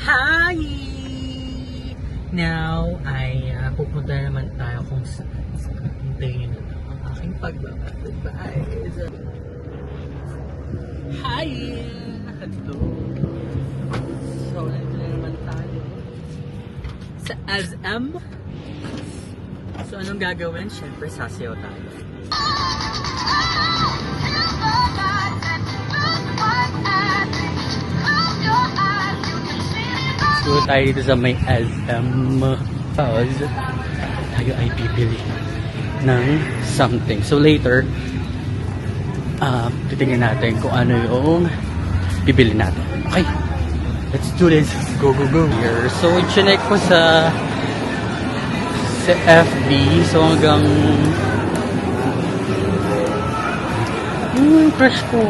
Hi! Now ay pupunta naman tayo kung saan. Hintayin na lang ang aking pagbabalik. Hi! Hello! So, nandito na naman tayo sa SM. So, anong gagawin? Siyempre, sasayaw tayo. So, tayo dito sa may SM. Pause. Tayo ay bibili ng something. So, later, titingnan natin kung ano yung bibili natin. Okay, let's do this. Go, go, go. Here. So, chinek ko sa FB. So, hanggang crush ko.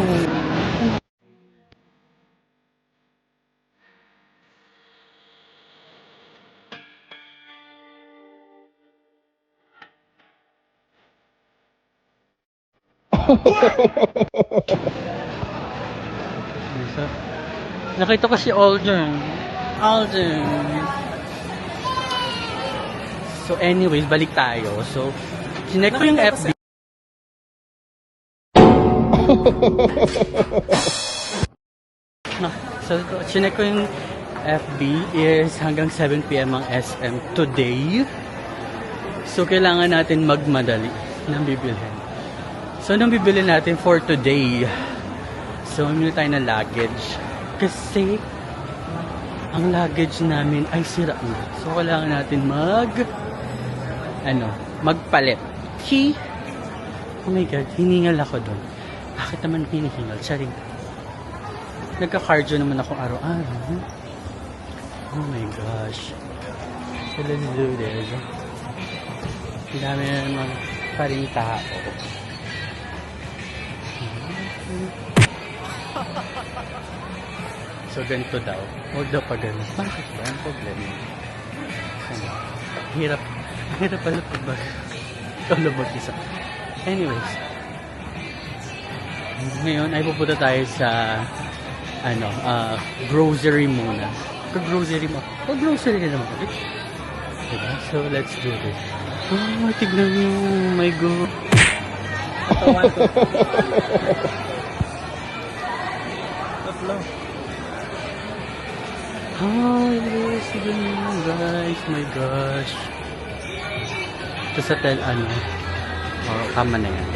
Nakita ko si Alden. So anyways, balik tayo. So, chinek ko yung FB. So, chinek ko yung FB is hanggang 7 PM ang SM today. So, kailangan natin magmadali ng bibilhin. So, anong bibili natin for today? So, mamili tayo ng luggage. Kasi, ang luggage namin ay sira na. So, kailangan natin magpalit. Oh my God, hiningal ako doon. Bakit naman hinihingal? Charing. Nagka-cardio naman ako araw-araw. Oh my gosh. So, let's do this. Ang dami na naman pa rin tao. So, ganito daw. Huwag daw pa ganun. Bakit ba? Ang problema. Hirap pala pag ikaw lang mag-isa. Anyways. Ngayon ay pupunta tayo sa grocery muna. Grocery na naman. Diba? So, let's do this. Oh, tignan nyo. Oh my God. Katawan ko. Tatlo. Yes, tignan nyo guys. My gosh. Ito sa kama na yan.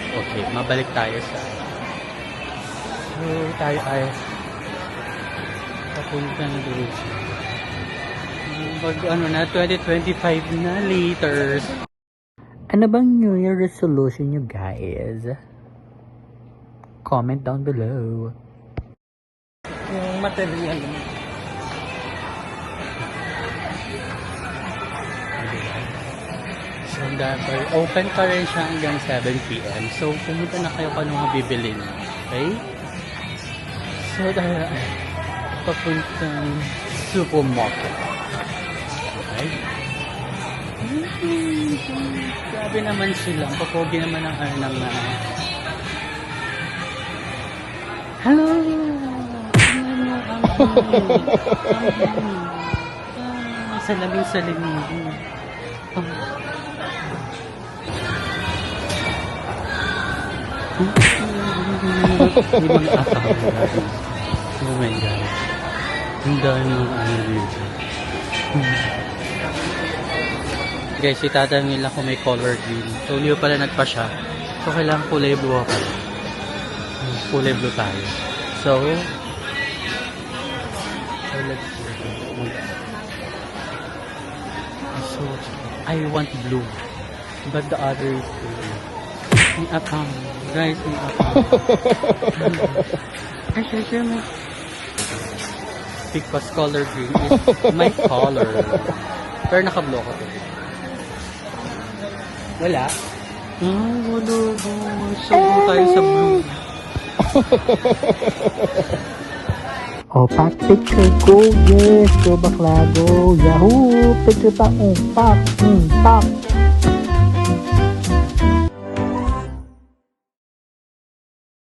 Okay, mabalik tayo sa so, tayo ay papunta na doon na 2025 na liters. Ano bang New Year resolution nyo guys? Comment down below. Yung material so, open pa rin siya hanggang 7 PM. So, pumunta na kayo kung ano mabibili niyo. Okay? So, tayo ay papuntang supermarket. Okay? Grabe naman sila. Ang papogi naman ng hello! Salaming-salaming. May mga asawa natin. Oh my God. Ang dami mga dito. Guys, itatanong nila kung may color green. So, hindi pala nagpa siya. So, kailangan kulay blue ako. Kulay blue tayo. So, let's see. So, I want blue. But the other is blue. May akang. Guys, may akang. Ay, siya mo. Because color green is my color. Pero naka-blue ko. Wala? Wala ba? So, tayo sa blue. Pack picture go, yes, go bakla go, yahoo, picture pa, pak.